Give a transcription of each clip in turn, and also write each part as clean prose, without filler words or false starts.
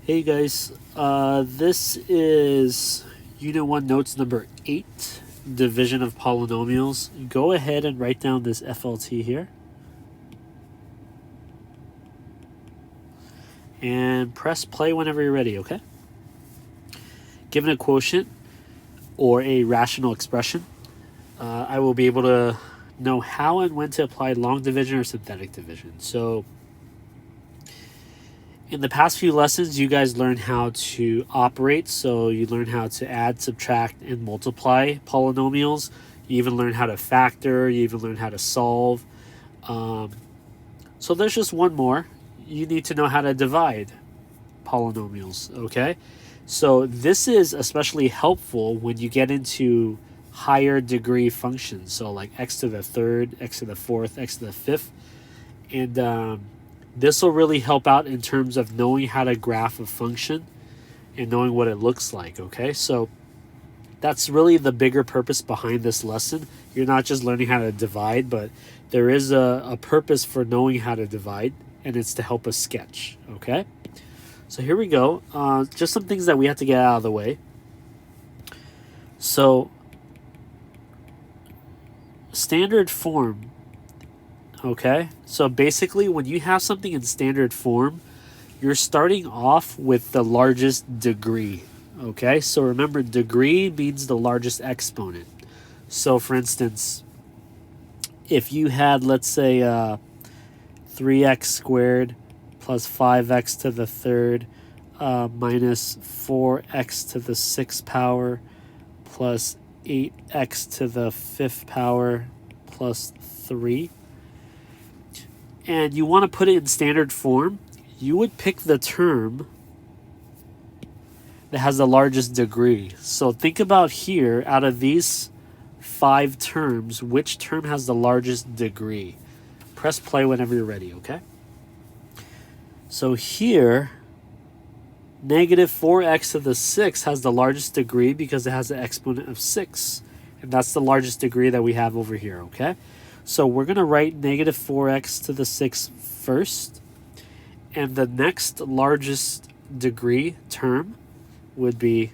Hey guys, this is Unit 1 Notes number 8, Division of Polynomials. Go ahead and write down this FLT here. And press play whenever you're ready, okay? Given a quotient or a rational expression, I will be able to know how and when to apply long division or synthetic division. So in the past few lessons, you guys learned how to operate. So you learned how to add, subtract, and multiply polynomials. You even learned how to factor. You even learned how to solve. So there's just one more. You need to know how to divide polynomials, okay? So this is especially helpful when you get into higher degree functions. So like x to the third, x to the fourth, x to the fifth. And this will really help out in terms of knowing how to graph a function and knowing what it looks like, okay? So that's really the bigger purpose behind this lesson. You're not just learning how to divide, but there is a purpose for knowing how to divide, and it's to help us sketch, okay? So here we go. Just some things that we have to get out of the way. So standard form. Okay, so basically when you have something in standard form, you're starting off with the largest degree. Okay, so remember, degree means the largest exponent. So for instance, if you had, let's say, 3x squared plus 5x to the third minus 4x to the sixth power plus 8x to the fifth power plus 3, and you want to put it in standard form, you would pick the term that has the largest degree. So think about here, out of these 5 terms, which term has the largest degree? Press play whenever you're ready, okay? So here, negative 4x to the 6th has the largest degree because it has an exponent of 6. And that's the largest degree that we have over here, okay? So we're going to write negative 4x to the 6th first. And the next largest degree term would be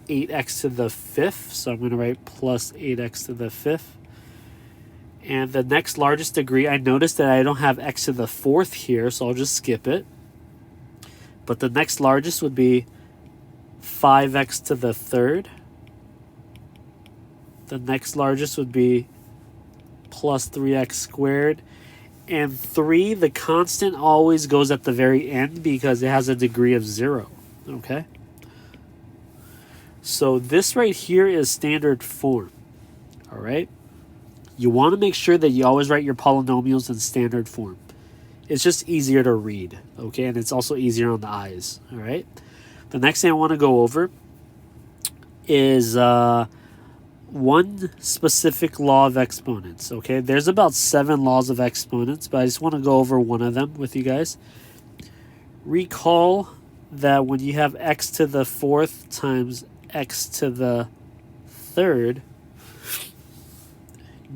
8x to the 5th. So I'm going to write plus 8x to the 5th. And the next largest degree, I noticed that I don't have x to the 4th here, so I'll just skip it. But the next largest would be 5x to the 3rd. The next largest would be plus 3x squared. And 3, the constant always goes at the very end because it has a degree of 0. Okay? So this right here is standard form. All right? You want to make sure that you always write your polynomials in standard form. It's just easier to read. Okay? And it's also easier on the eyes. All right? The next thing I want to go over is one specific law of exponents. Okay, there's about 7 laws of exponents, but I just want to go over one of them with you guys. Recall that when you have x to the 4th times x to the 3rd,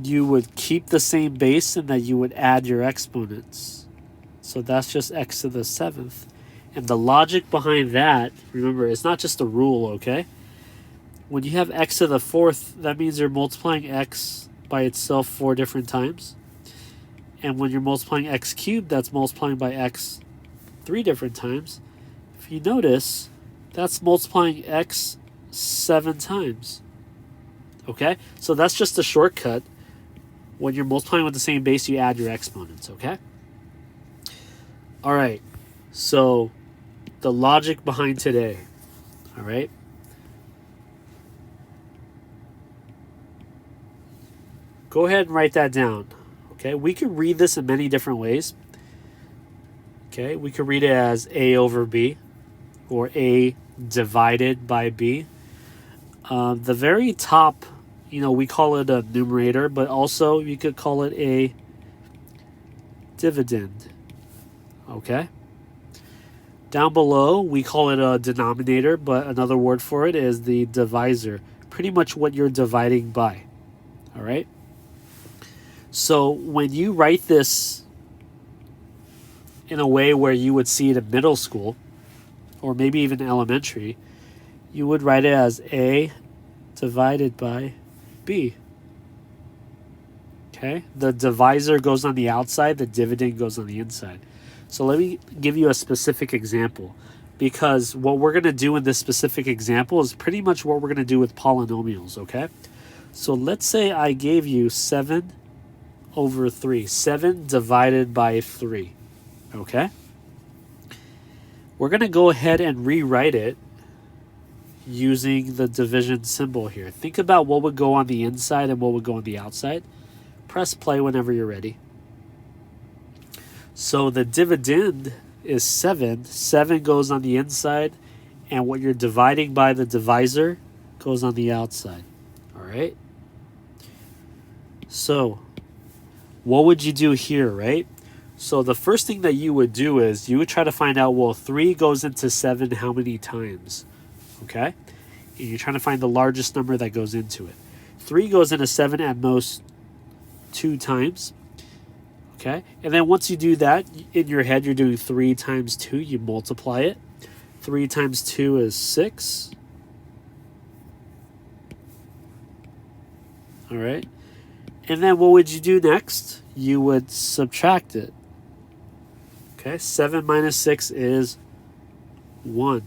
you would keep the same base and that you would add your exponents. So that's just x to the 7th. And the logic behind that, remember, it's not just a rule, okay? When you have x to the 4th, that means you're multiplying x by itself 4 different times. And when you're multiplying x cubed, that's multiplying by x 3 different times. If you notice, that's multiplying x 7 times. Okay? So that's just a shortcut. When you're multiplying with the same base, you add your exponents, okay? All right. So the logic behind today, all right? Go ahead and write that down. Okay, we could read this in many different ways. Okay, we could read it as a over b, or a divided by b. The very top, we call it a numerator, but also you could call it a dividend. Okay. Down below, we call it a denominator, but another word for it is the divisor. Pretty much what you're dividing by. All right. So when you write this in a way where you would see it in middle school, or maybe even elementary, you would write it as A divided by B. Okay, the divisor goes on the outside, the dividend goes on the inside. So let me give you a specific example, because what we're going to do in this specific example is pretty much what we're going to do with polynomials, okay? So let's say I gave you 7 over 3, 7 divided by 3, okay? We're going to go ahead and rewrite it using the division symbol here. Think about what would go on the inside and what would go on the outside. Press play whenever you're ready. So the dividend is 7. 7 goes on the inside, and what you're dividing by, the divisor, goes on the outside. All right? So what would you do here, right? So the first thing that you would do is you would try to find out, well, 3 goes into 7 how many times? Okay? And you're trying to find the largest number that goes into it. 3 goes into 7 at most 2 times. Okay? And then once you do that, in your head, you're doing 3 times 2. You multiply it. 3 times 2 is 6. All right? And then what would you do next? You would subtract it. Okay? 7 minus 6 is 1.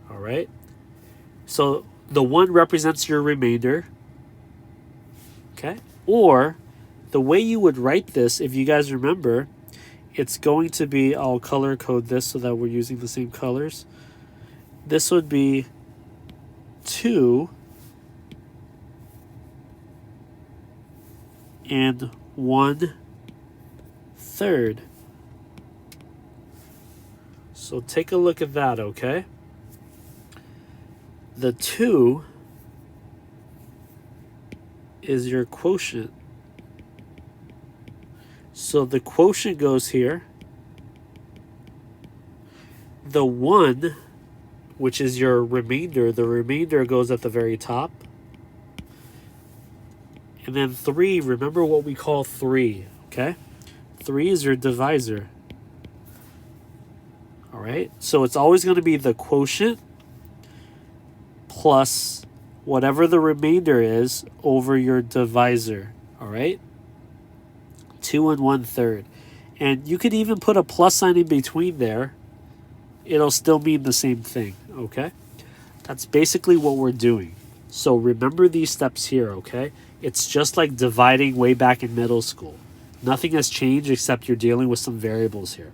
All right? So the 1 represents your remainder. Okay? Or the way you would write this, if you guys remember, it's going to be, I'll color code this so that we're using the same colors. This would be 2 and 1/3. So take a look at that, okay? The 2 is your quotient. So the quotient goes here. The 1, which is your remainder, the remainder goes at the very top. And then 3, remember what we call 3, okay? 3 is your divisor. All right? So it's always going to be the quotient plus whatever the remainder is over your divisor. All right? 2 and 1/3. And you could even put a plus sign in between there. It'll still mean the same thing, okay? That's basically what we're doing. So remember these steps here, okay? It's just like dividing way back in middle school. Nothing has changed except you're dealing with some variables here.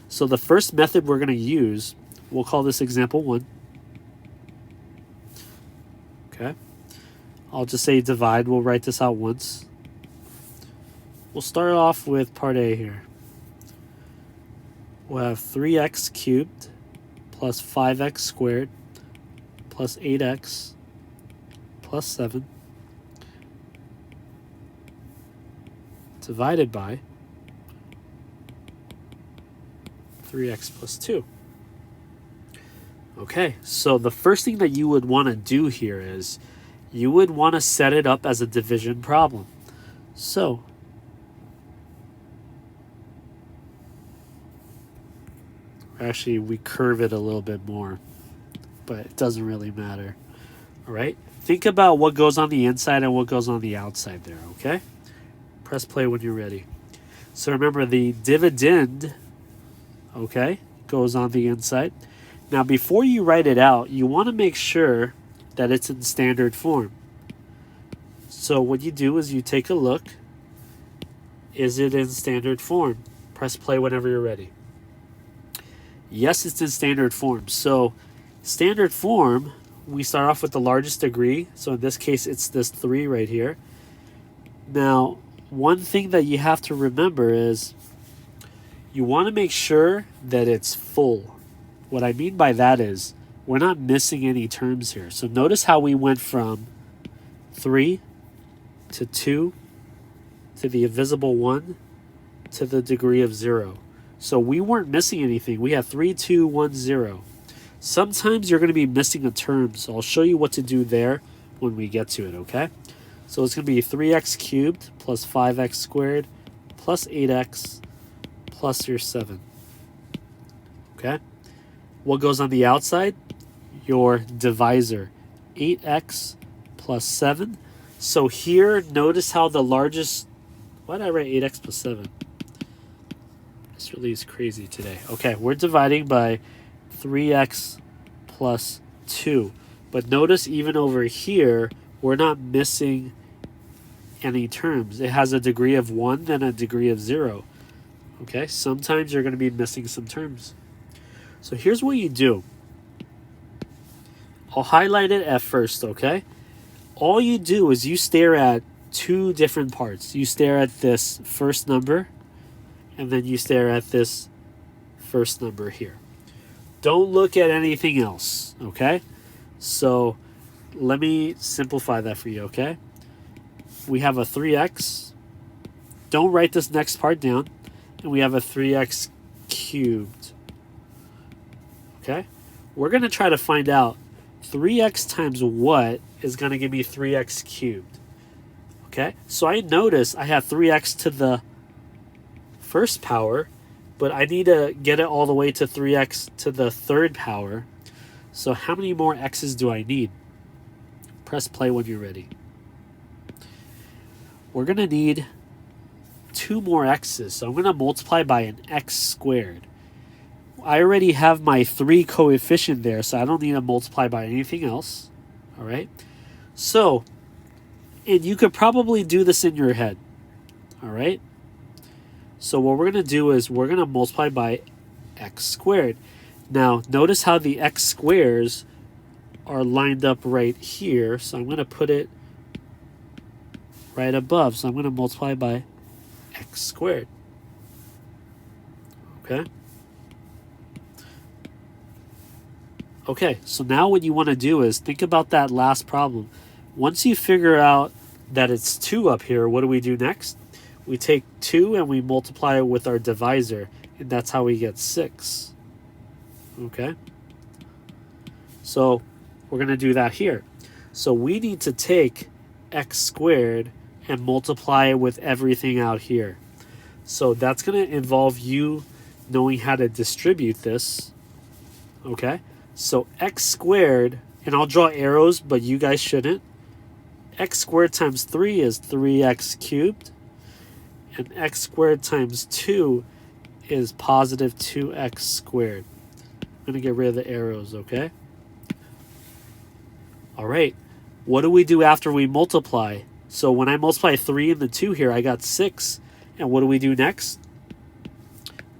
So the first method we're going to use, we'll call this example 1. Okay? I'll just say divide. We'll write this out once. We'll start off with part A here. We'll have 3x cubed plus 5x squared plus 8x plus 7 divided by 3x plus 2. Okay, so the first thing that you would want to do here is you would want to set it up as a division problem. So actually, we curve it a little bit more, but it doesn't really matter. All right? Think about what goes on the inside and what goes on the outside there, okay? Press play when you're ready. So remember, the dividend, okay, goes on the inside. Now, before you write it out, you want to make sure that it's in standard form. So what you do is you take a look. Is it in standard form? Press play whenever you're ready. Yes, it's in standard form. So standard form, we start off with the largest degree. So in this case, it's this 3 right here. Now, one thing that you have to remember is you want to make sure that it's full. What I mean by that is we're not missing any terms here. So notice how we went from 3 to 2 to the invisible 1 to the degree of 0. So we weren't missing anything. We have 3, 2, 1, 0. Sometimes you're going to be missing a term, so I'll show you what to do there when we get to it, okay? So it's going to be 3x cubed plus 5x squared plus 8x plus your 7. Okay? What goes on the outside? Your divisor. 8x plus 7. So here, notice how the largest... Why did I write 8x plus 7? This really is crazy today. Okay, we're dividing by 3x plus 2. But notice even over here, we're not missing any terms. It has a degree of 1, then a degree of 0. Okay, sometimes you're going to be missing some terms. So here's what you do. I'll highlight it at first, okay? All you do is you stare at two different parts. You stare at this first number, and then you stare at this first number here. Don't look at anything else, okay? So let me simplify that for you, okay? We have a 3x. Don't write this next part down. And we have a 3x cubed. Okay? We're going to try to find out 3x times what is going to give me 3x cubed. Okay? So I notice I have 3x to the first power, but I need to get it all the way to 3x to the third power. So how many more x's do I need? Press play when you're ready. We're going to need 2 more x's. So I'm going to multiply by an x squared. I already have my 3 coefficient there, so I don't need to multiply by anything else. All right? So, and you could probably do this in your head. All right? So what we're going to do is we're going to multiply by x squared. Now, notice how the x squares are lined up right here. So I'm going to put it right above. So I'm going to multiply by x squared. Okay? Okay, so now what you want to do is think about that last problem. Once you figure out that it's 2 up here, what do we do next? We take 2 and we multiply it with our divisor, and that's how we get 6. Okay? So we're going to do that here. So we need to take x squared and multiply it with everything out here. So that's going to involve you knowing how to distribute this. Okay? So x squared, and I'll draw arrows, but you guys shouldn't. X squared times 3 is 3x cubed. And x squared times 2 is positive 2x squared. I'm going to get rid of the arrows, okay? All right. What do we do after we multiply? So when I multiply 3 and the 2 here, I got 6. And what do we do next?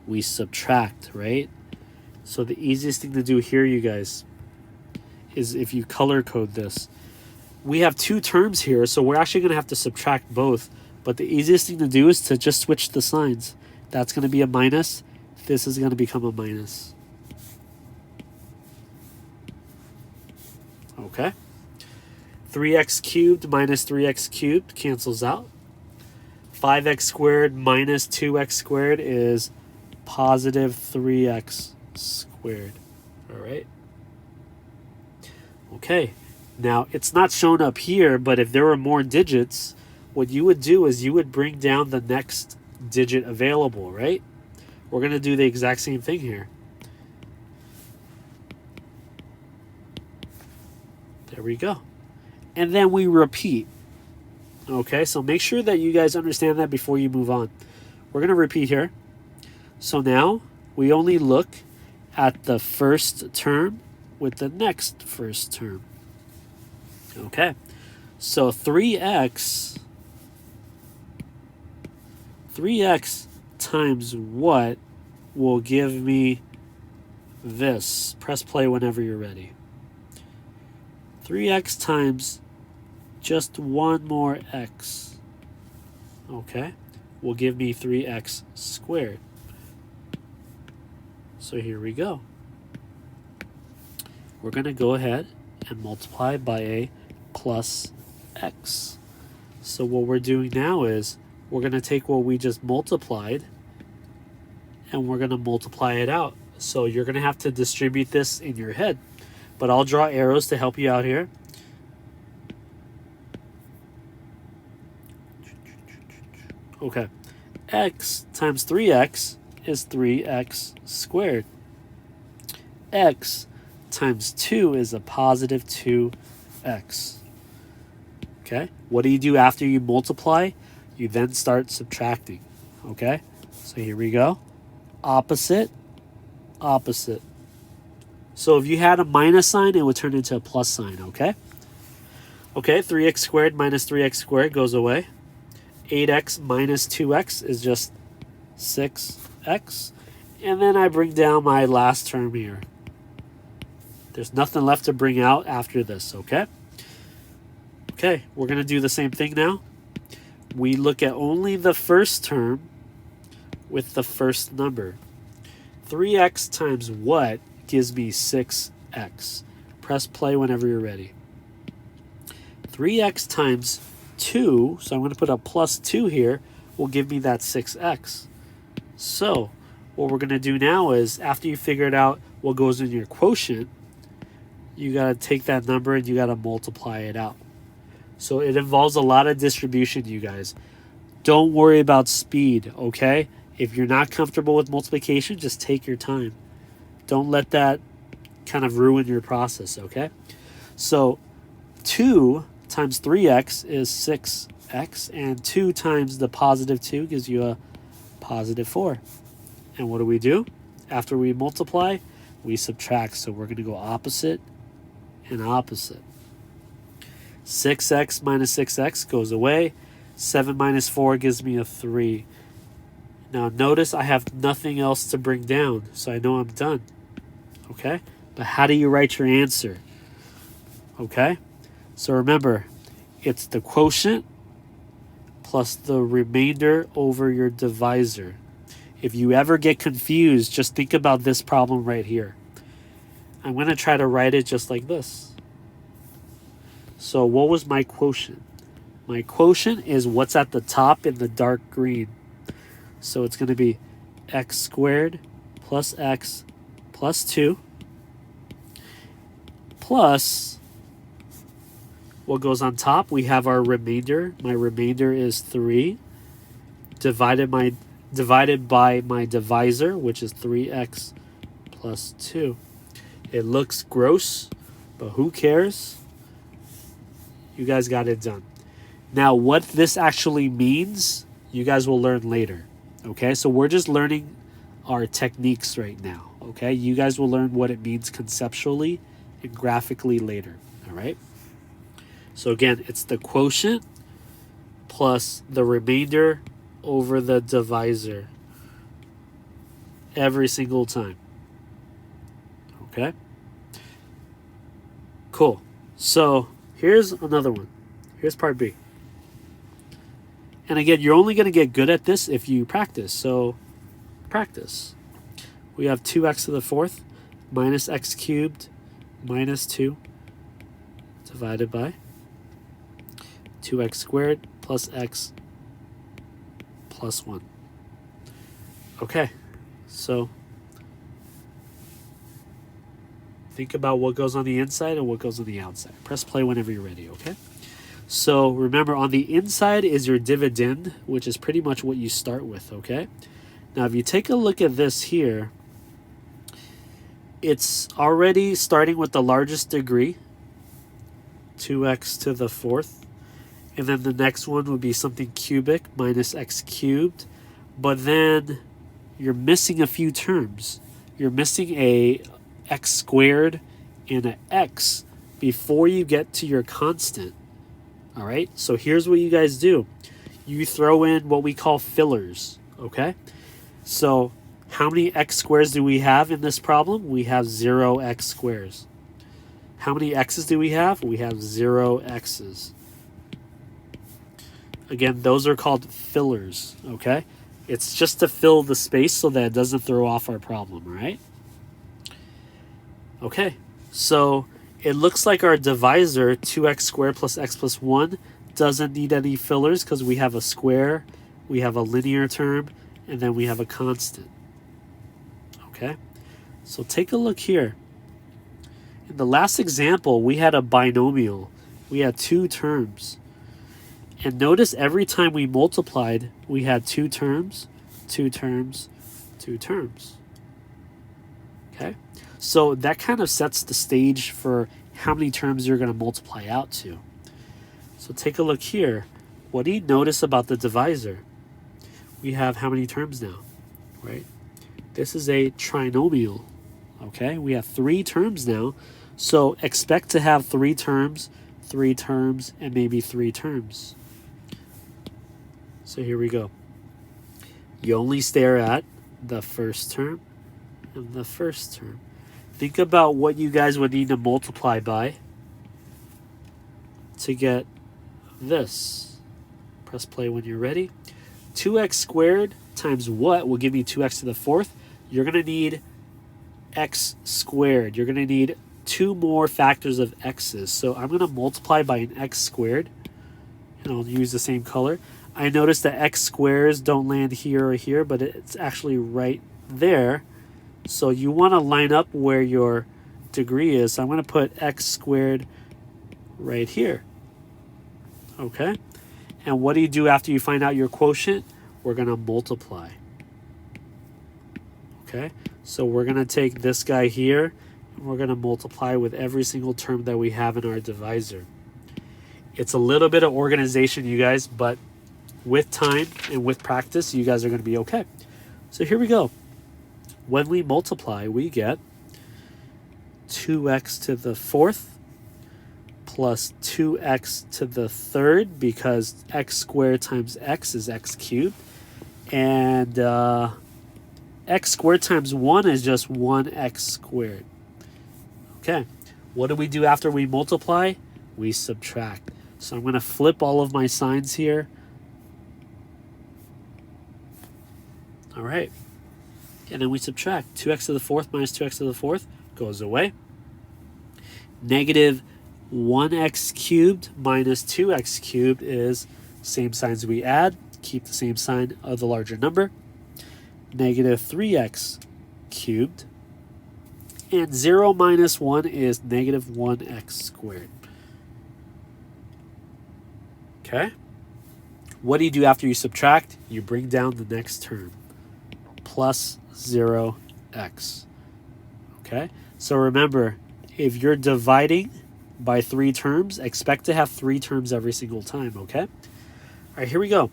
We subtract, right? So the easiest thing to do here, you guys, is if you color code this. We have 2 terms here, so we're actually going to have to subtract both. But the easiest thing to do is to just switch the signs. That's going to be a minus. This is going to become a minus. Okay. 3x cubed minus 3x cubed cancels out. 5x squared minus 2x squared is positive 3x squared. All right. Okay. Now, it's not shown up here, but if there were more digits, what you would do is you would bring down the next digit available, right? We're going to do the exact same thing here. There we go. And then we repeat. Okay, so make sure that you guys understand that before you move on. We're going to repeat here. So now we only look at the first term with the next first term. Okay, so 3x times what will give me this? Press play whenever you're ready. 3x times just one more x, okay, will give me 3x squared. So here we go. We're going to go ahead and multiply by a plus x. So what we're doing now is we're going to take what we just multiplied and we're going to multiply it out. So you're going to have to distribute this in your head. But I'll draw arrows to help you out here. Okay. X times 3x is 3x squared. x times 2 is a positive 2x. Okay, what do you do after you multiply? You then start subtracting. Okay, so here we go. Opposite, opposite. So if you had a minus sign, it would turn into a plus sign, okay? Okay, 3x squared minus 3x squared goes away. 8x minus 2x is just 6x. And then I bring down my last term here. There's nothing left to bring out after this, okay? Okay, we're going to do the same thing now. We look at only the first term with the first number. 3x times what gives me 6x? Press play whenever you're ready. 3x times 2, so I'm going to put a plus 2 here, will give me that 6x. So what we're going to do now is, after you figured out what goes in your quotient, you got to take that number and you got to multiply it out. So it involves a lot of distribution, you guys. Don't worry about speed, okay? If you're not comfortable with multiplication, just take your time. Don't let that kind of ruin your process, okay? So 2 times 3x is 6x, and 2 times the positive 2 gives you a positive 4. And what do? After we multiply, we subtract. So we're going to go opposite and opposite. 6x minus 6x goes away. 7 minus 4 gives me a 3. Now notice I have nothing else to bring down, so I know I'm done. Okay? But how do you write your answer? Okay? So remember, it's the quotient plus the remainder over your divisor. If you ever get confused, just think about this problem right here. I'm going to try to write it just like this. So what was my quotient? My quotient is what's at the top in the dark green. So it's going to be x squared plus x plus 2 plus what goes on top. We have our remainder. My remainder is 3 divided by my divisor, which is 3x plus 2. It looks gross, but who cares? You guys got it done. Now, what this actually means, you guys will learn later. Okay, so we're just learning our techniques right now. Okay, you guys will learn what it means conceptually and graphically later. All right. So again, it's the quotient plus the remainder over the divisor every single time. Okay. Cool. So here's another one. Here's part B. And again, you're only going to get good at this if you practice. So practice. We have 2x to the fourth minus x cubed minus 2 divided by 2x squared plus x plus 1. Okay, so think about what goes on the inside and what goes on the outside. Press play whenever you're ready, okay? So remember, on the inside is your dividend, which is pretty much what you start with, okay? Now, if you take a look at this here, it's already starting with the largest degree, 2x to the fourth. And then the next one would be something cubic, minus x cubed. But then you're missing a few terms. You're missing a x squared and an x before you get to your constant. All right, so here's what you guys do. You throw in what we call fillers, okay? So how many x squares do we have in this problem? We have 0 x squares. How many x's do we have? We have 0 x's. Again, those are called fillers, okay? It's just to fill the space so that it doesn't throw off our problem, right? Okay, so it looks like our divisor, 2x squared plus x plus 1, doesn't need any fillers because we have a square, we have a linear term, and then we have a constant. Okay, so take a look here. In the last example, we had a binomial. We had 2 terms. And notice every time we multiplied, we had 2 terms, 2 terms, 2 terms. Okay, so that kind of sets the stage for how many terms you're going to multiply out to. So take a look here. What do you notice about the divisor? We have how many terms now, right? This is a trinomial, okay? We have 3 terms now, so expect to have 3 terms, and maybe 3 terms. So here we go. You only stare at the first term and the first term. Think about what you guys would need to multiply by to get this. Press play when you're ready. 2x squared times what will give me 2x to the 4th? You're going to need x squared. You're going to need 2 more factors of x's. So I'm going to multiply by an x squared, and I'll use the same color. I noticed that x squares don't land here or here, but it's actually right there. So you want to line up where your degree is. So I'm going to put x squared right here. Okay? And what do you do after you find out your quotient? We're going to multiply. Okay? So we're going to take this guy here, and we're going to multiply with every single term that we have in our divisor. It's a little bit of organization, you guys, but with time and with practice, you guys are going to be okay. So here we go. When we multiply, we get 2x to the 4th plus 2x to the 3rd, because x squared times x is x cubed. And x squared times 1 is just 1x squared. Okay, what do we do after we multiply? We subtract. So I'm going to flip all of my signs here. All right. And then we subtract. 2x to the 4th minus 2x to the 4th goes away. Negative 1x cubed minus 2x cubed is same signs we add. Keep the same sign of the larger number. Negative 3x cubed. And 0 minus 1 is negative 1x squared. Okay? What do you do after you subtract? You bring down the next term. Plus 0x. Okay? So remember, if you're dividing by 3 terms, expect to have 3 terms every single time, okay? All right, here we go.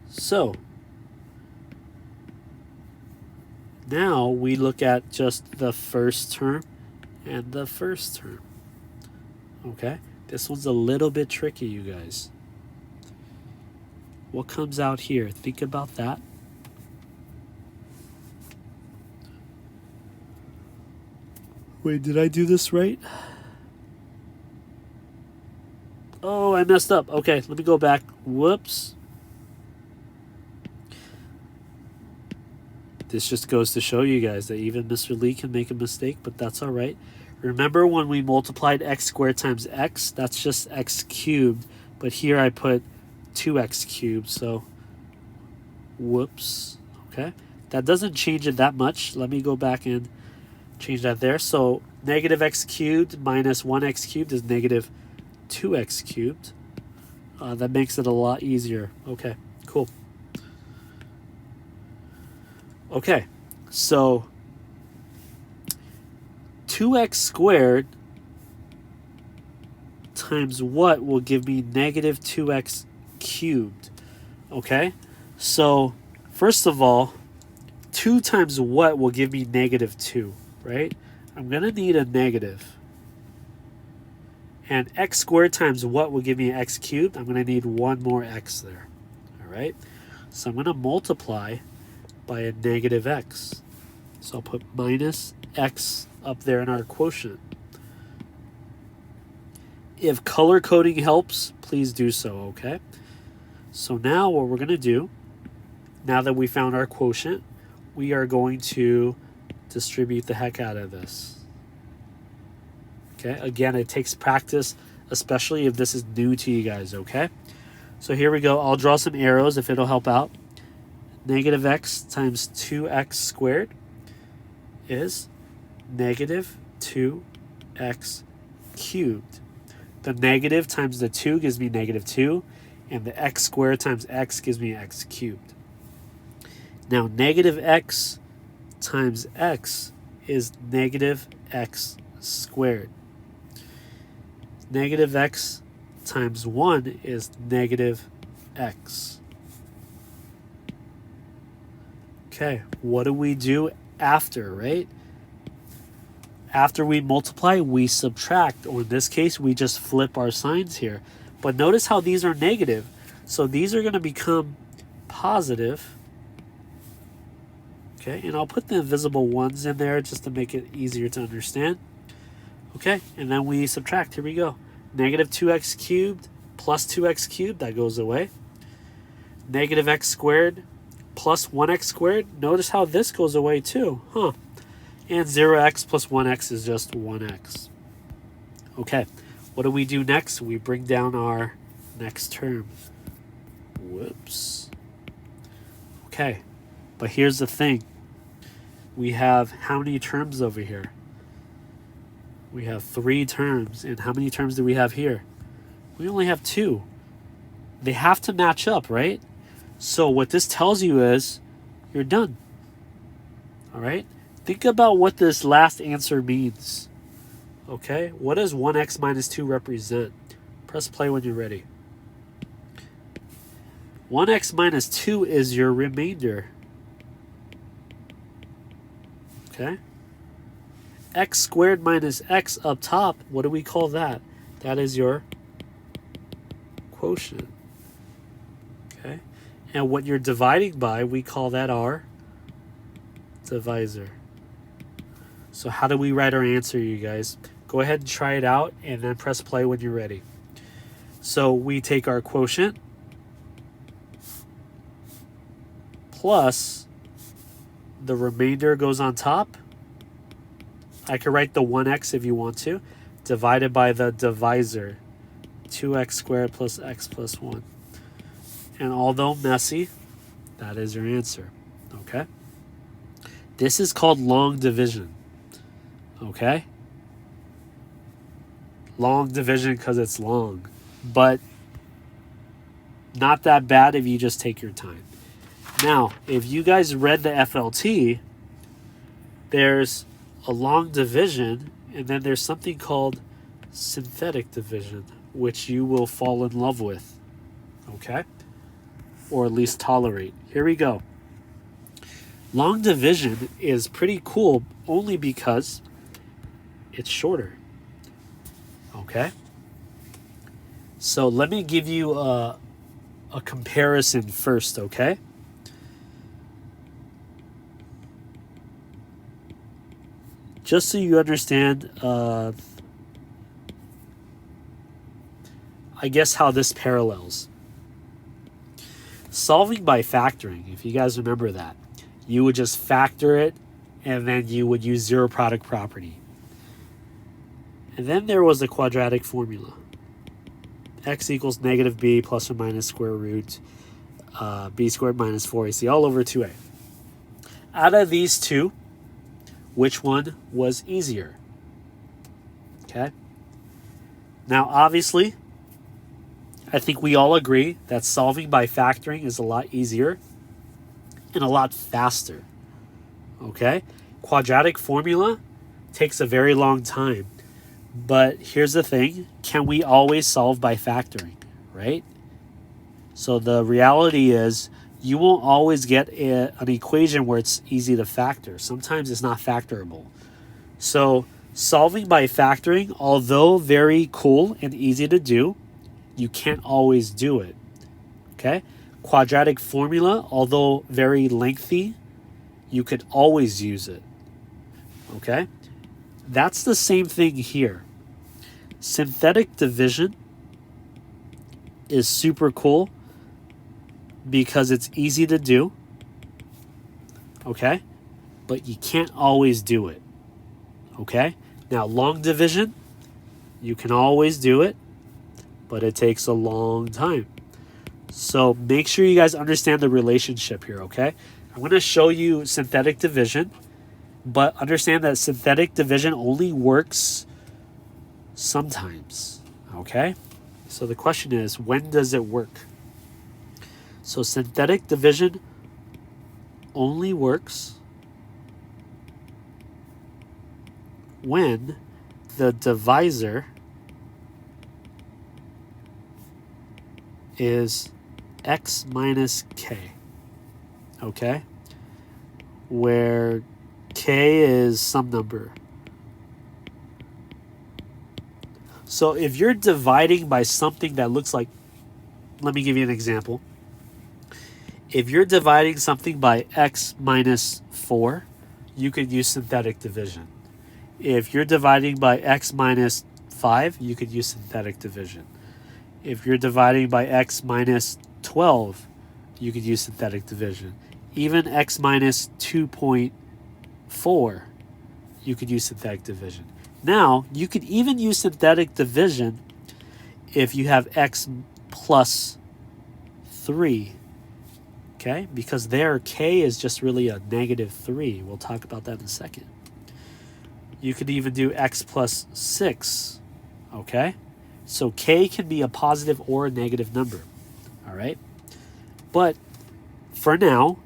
So, now we look at just the first term and the first term. Okay? This one's a little bit tricky, you guys. What comes out here? Think about that. Wait, did I do this right? Oh, I messed up. Okay, let me go back. Whoops. This just goes to show you guys that even Mr. Lee can make a mistake, but that's all right. Remember when we multiplied x squared times x? That's just x cubed, but here I put 2x cubed, so whoops. Okay, that doesn't change it that much. Let me go back and change that there. So negative x cubed minus 1x cubed is negative 2x cubed. That makes it a lot easier. Okay, cool. Okay, so 2x squared times what will give me negative 2x cubed. Okay, so first of all, 2 times what will give me negative 2, right? I'm going to need a negative. And x squared times what will give me x cubed? I'm going to need 1 more x there. All right, so I'm going to multiply by a negative x. So I'll put minus x up there in our quotient. If color coding helps, please do so, okay? So now what we're going to do, now that we found our quotient, we are going to distribute the heck out of this. Okay, again, it takes practice, especially if this is new to you guys, okay? So here we go. I'll draw some arrows if it'll help out. Negative x times 2x squared is negative 2x cubed. The negative times the 2 gives me negative 2, and the x squared times x gives me x cubed. Now, negative x times x is negative x squared. Negative x times 1 is negative x. Okay, what do we do after, right? After we multiply, we subtract, or in this case, we just flip our signs here. But notice how these are negative. So these are going to become positive. Okay, and I'll put the invisible ones in there just to make it easier to understand. Okay, and then we subtract. Here we go. Negative 2x cubed plus 2x cubed, that goes away. Negative x squared plus 1x squared. Notice how this goes away too, huh? And 0x plus 1x is just 1x. Okay, what do we do next? We bring down our next term. Whoops. Okay, but here's the thing. We have how many terms over here? We have 3 terms. And how many terms do we have here? We only have 2. They have to match up, right? So what this tells you is you're done. All right? Think about what this last answer means. Okay? What does 1x minus 2 represent? Press play when you're ready. 1x minus 2 is your remainder. Okay? X squared minus x up top, what do we call that? That is your quotient. Okay? And what you're dividing by, we call that our divisor. So how do we write our answer, you guys? Go ahead and try it out and then press play when you're ready. So we take our quotient plus the remainder goes on top. I could write the 1x if you want to, divided by the divisor, 2x squared plus x plus 1. And although messy, that is your answer, okay? This is called long division, okay? Long division because it's long, but not that bad if you just take your time. Now, if you guys read the FLT, there's a long division, and then there's something called synthetic division, which you will fall in love with, okay? Or at least tolerate. Here we go. Long division is pretty cool only because it's shorter, okay? So let me give you a comparison first, okay? Just so you understand, I guess how this parallels. Solving by factoring, if you guys remember that, you would just factor it and then you would use zero product property. And then there was a quadratic formula. X equals negative b plus or minus square root b squared minus 4ac all over 2a. Out of these two, which one was easier? Okay. Now, obviously, I think we all agree that solving by factoring is a lot easier and a lot faster. Okay. Quadratic formula takes a very long time. But here's the thing. Can we always solve by factoring, right? So the reality is, you won't always get an equation where it's easy to factor. Sometimes it's not factorable. So solving by factoring, although very cool and easy to do, you can't always do it. Okay? Quadratic formula, although very lengthy, you could always use it. Okay? That's the same thing here. Synthetic division is super cool because it's easy to do, okay? But you can't always do it, okay? Now, long division, you can always do it, but it takes a long time. So make sure you guys understand the relationship here, okay? I'm going to show you synthetic division, but understand that synthetic division only works sometimes, okay? So the question is, when does it work? So synthetic division only works when the divisor is x minus k, okay? Where k is some number. So if you're dividing by something that looks like, let me give you an example. If you're dividing something by x minus 4, you could use synthetic division. If you're dividing by x minus 5, you could use synthetic division. If you're dividing by x minus 12, you could use synthetic division. Even x minus 2.4, you could use synthetic division. Now, you could even use synthetic division if you have x plus 3, okay? Because there, k is just really a negative 3. We'll talk about that in a second. You could even do x plus 6, okay? So k can be a positive or a negative number, all right? But for now,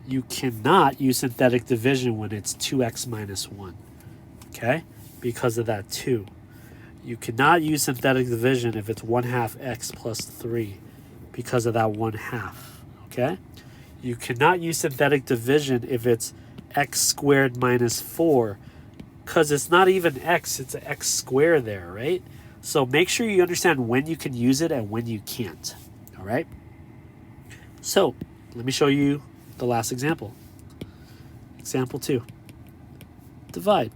you cannot use synthetic division when it's 2x minus 1, okay? Because of that 2. You cannot use synthetic division if it's 1/2 x plus 3 because of that 1/2, okay? You cannot use synthetic division if it's x squared minus 4 because it's not even x, it's an x squared there, right? So make sure you understand when you can use it and when you can't, all right? So let me show you the last example. Example 2. Divide.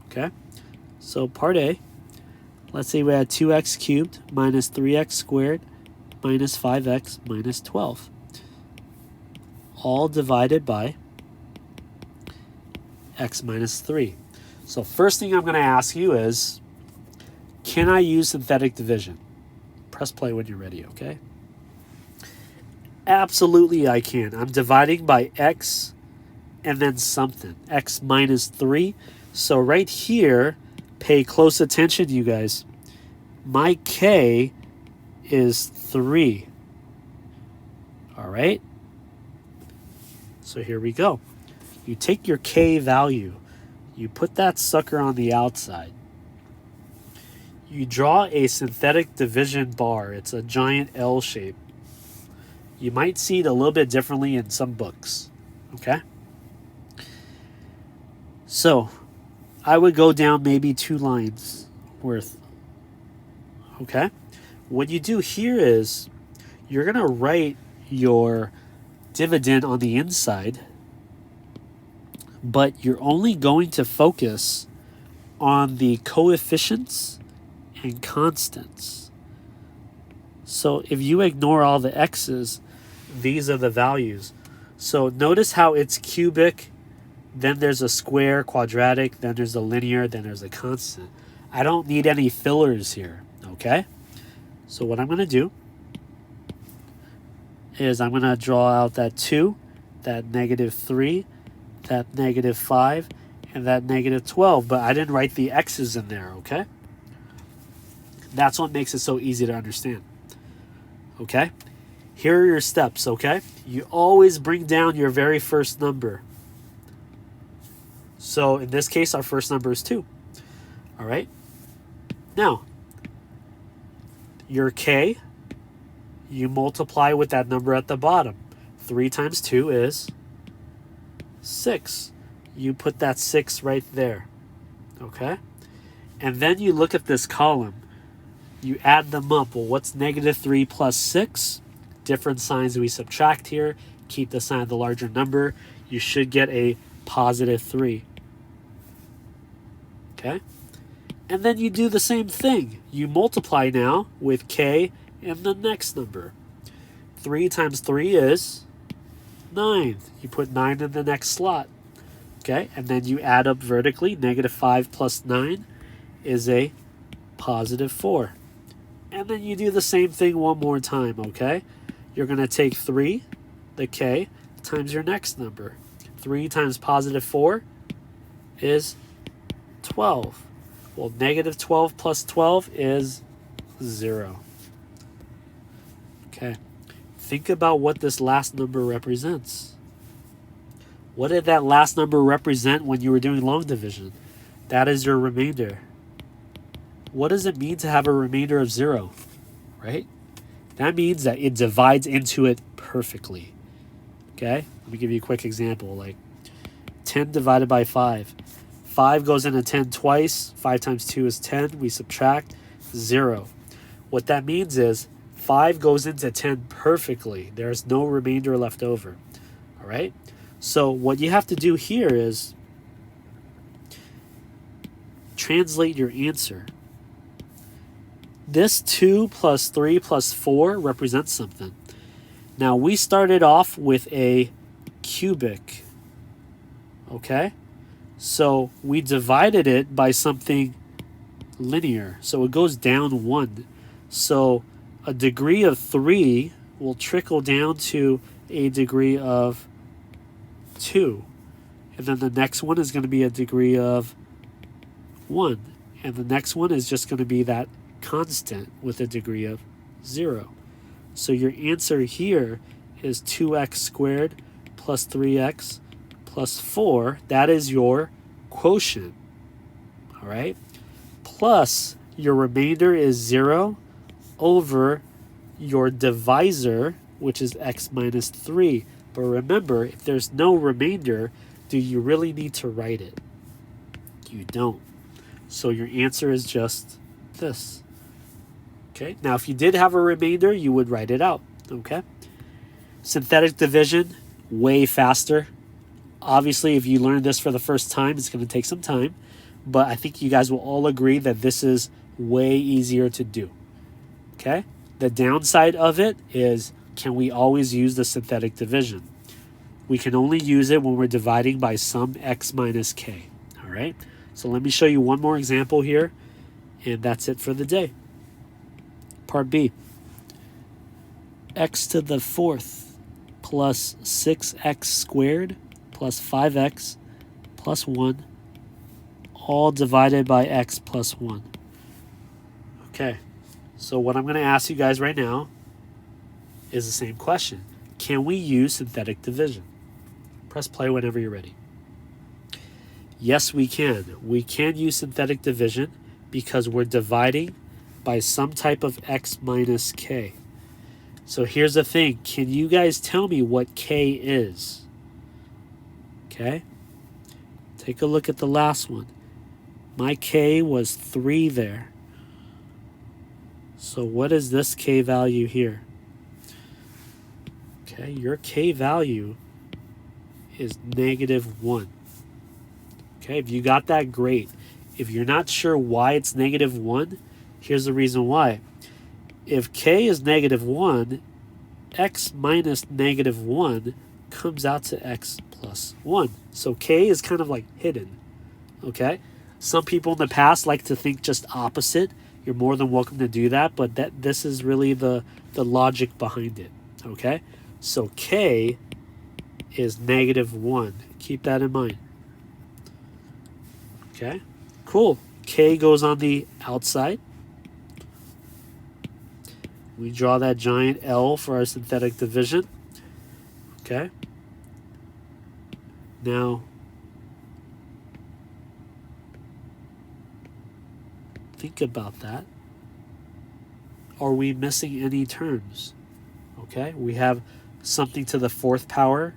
Okay? So part A, let's say we had 2x cubed minus 3x squared minus 5x minus 12. All divided by x minus 3. So first thing I'm going to ask you is, can I use synthetic division? Press play when you're ready, okay? Absolutely I can. I'm dividing by x and then something. X minus 3. So right here, pay close attention, you guys. My k is 3. All right? So here we go. You take your k value. You put that sucker on the outside. You draw a synthetic division bar. It's a giant L shape. You might see it a little bit differently in some books, okay? So, I would go down maybe 2 lines worth, okay? What you do here is, you're going to write your dividend on the inside, but you're only going to focus on the coefficients and constants. So if you ignore all the x's, these are the values. So notice how it's cubic, then there's a square, quadratic, then there's a linear, then there's a constant. I don't need any fillers here, okay? So what I'm going to do is I'm going to draw out that 2, that negative 3, that negative 5, and that negative 12, but I didn't write the x's in there, okay? That's what makes it so easy to understand, okay? Here are your steps, okay? You always bring down your very first number. So in this case, our first number is 2, all right? Now, your k, you multiply with that number at the bottom. 3 times 2 is 6. You put that 6 right there, okay? And then you look at this column. You add them up. Well, what's negative 3 plus 6? Different signs we subtract here. Keep the sign of the larger number. You should get a positive 3, okay? And then you do the same thing. You multiply now with k and the next number. 3 times 3 is 9. You put 9 in the next slot. Okay, and then you add up vertically. Negative 5 plus 9 is a positive 4. And then you do the same thing one more time, okay? You're going to take 3, the k, times your next number. 3 times positive 4 is 12. Well, negative 12 plus 12 is 0. Okay. think about what this last number represents. What did that last number represent when you were doing long division? That is your remainder. What does it mean to have a remainder of 0, right? That means that it divides into it perfectly. Okay? Let me give you a quick example. Like 10 divided by 5. 5 goes into 10 twice. 5 times 2 is 10. We subtract 0. What that means is 5 goes into 10 perfectly. There's no remainder left over. All right? So what you have to do here is translate your answer. This 2 plus 3 plus 4 represents something. Now, we started off with a cubic, okay? So we divided it by something linear. So it goes down 1. So a degree of 3 will trickle down to a degree of 2. And then the next one is going to be a degree of 1. And the next one is just going to be that constant with a degree of 0. So your answer here is 2x squared plus 3x plus 4. That is your quotient. All right? Plus your remainder is 0 over your divisor, which is x minus 3. But remember, if there's no remainder, do you really need to write it? You don't. So your answer is just this. Okay, now if you did have a remainder, you would write it out. Okay, synthetic division, way faster. Obviously, if you learned this for the first time, it's going to take some time. But I think you guys will all agree that this is way easier to do. Okay, the downside of it is, can we always use the synthetic division? We can only use it when we're dividing by some x minus k. All right, so let me show you one more example here, and that's it for the day. Part B. X to the 4th plus 6x squared plus 5x plus 1, all divided by x plus 1. Okay, so what I'm going to ask you guys right now is the same question. Can we use synthetic division? Press play whenever you're ready. Yes, we can. We can use synthetic division because we're dividing by some type of x minus k. So here's the thing. Can you guys tell me what k is? Okay. Take a look at the last one. My k was 3 there. So what is this k value here? Okay, your k value is -1. Okay, if you got that, great. If you're not sure why it's -1, here's the reason why. If k is -1, x minus -1 comes out to x plus 1. So k is kind of like hidden. Okay? Some people in the past like to think just opposite. You're more than welcome to do that, but this is really the logic behind it. Okay? So k is -1. Keep that in mind. Okay? Cool. K goes on the outside. We draw that giant L for our synthetic division. Okay? Now, think about that. Are we missing any terms? Okay? We have something to the 4th power.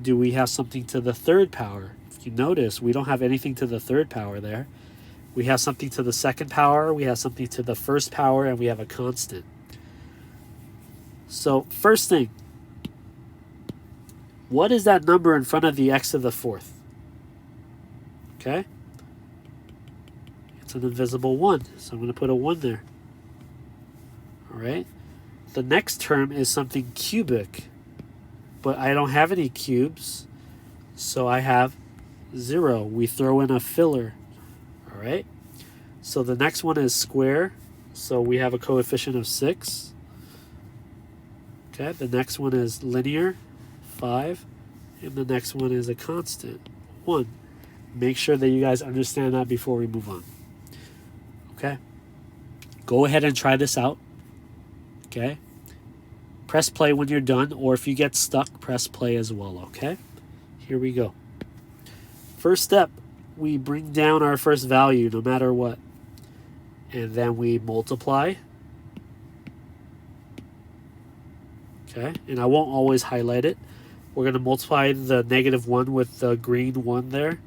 Do we have something to the 3rd power? If you notice, we don't have anything to the 3rd power there. We have something to the 2nd power, we have something to the 1st power, and we have a constant. So, first thing, what is that number in front of the x to the 4th? Okay? It's an invisible 1, so I'm going to put a 1 there. All right? The next term is something cubic, but I don't have any cubes, so I have 0. We throw in a filler. All right, so the next one is square, so we have a coefficient of 6. Okay, the next one is linear, 5, and the next one is a constant, 1. Make sure that you guys understand that before we move on. Okay, go ahead and try this out. Okay, Press play when you're done, or if you get stuck, press play as well, okay? Here we go. First step, we bring down our first value no matter what. And then we multiply. Okay, and I won't always highlight it. We're going to multiply the -1 with the green 1 there,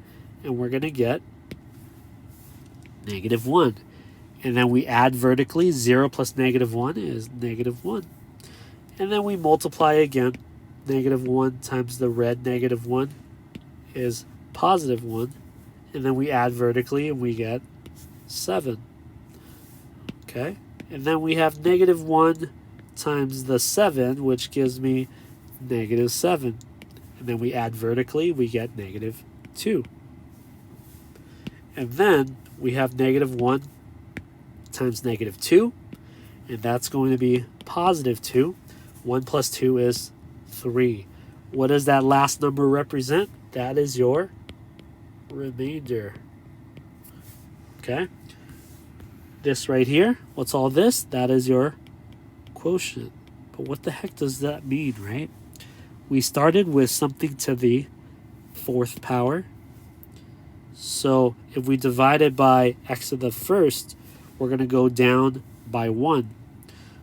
and we're going to get -1. And then we add vertically. 0 plus -1 is -1. And then we multiply again. -1 times the red -1 is +1. And then we add vertically and we get 7. Okay, and then we have -1 times the 7, which gives me -7. And then we add vertically, we get -2. And then we have -1 times -2, and that's going to be +2. 1 plus 2 is 3. What does that last number represent? That is your remainder. Okay? This right here, what's all this? That is your quotient. But what the heck does that mean, right? We started with something to the 4th power. So if we divide it by x to the 1st, we're going to go down by 1.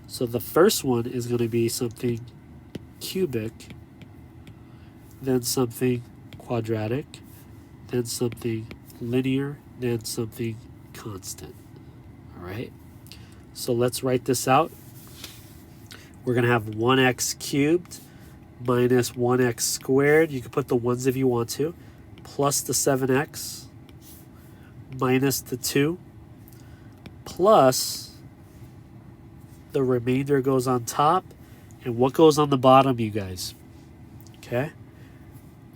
So the first one is going to be something cubic, then something quadratic, then something linear, then something constant. All right, so let's write this out. We're going to have 1x cubed minus 1x squared. You can put the 1s if you want to, plus the 7x minus the 2, plus the remainder goes on top. And what goes on the bottom, you guys? Okay,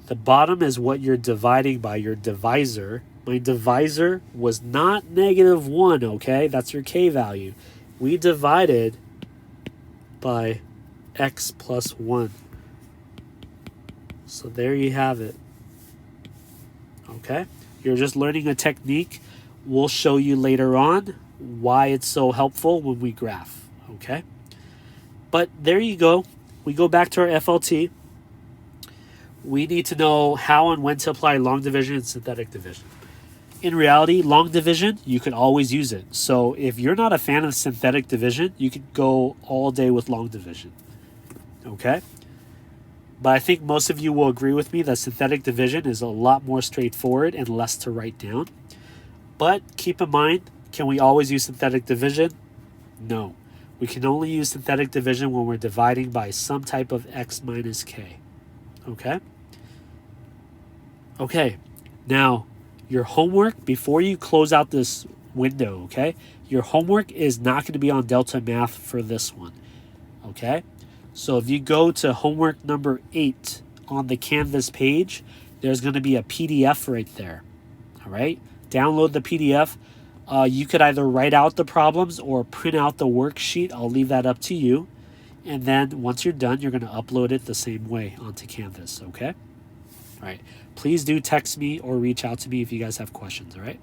the bottom is what you're dividing by, your divisor. My divisor was not -1, okay? That's your k value. We divided by x plus 1. So there you have it. Okay? You're just learning a technique. We'll show you later on why it's so helpful when we graph. Okay? But there you go. We go back to our FLT. We need to know how and when to apply long division and synthetic division. In reality, long division, you can always use it. So if you're not a fan of synthetic division, you could go all day with long division. Okay? But I think most of you will agree with me that synthetic division is a lot more straightforward and less to write down. But keep in mind, can we always use synthetic division? No. We can only use synthetic division when we're dividing by some type of x minus k. Okay? Okay. Now, your homework, before you close out this window, okay? Your homework is not going to be on Delta Math for this one, okay? So if you go to homework number 8 on the Canvas page, there's going to be a PDF right there, all right? Download the PDF. You could either write out the problems or print out the worksheet. I'll leave that up to you. And then once you're done, you're going to upload it the same way onto Canvas, okay? All right. Please do text me or reach out to me if you guys have questions, all right?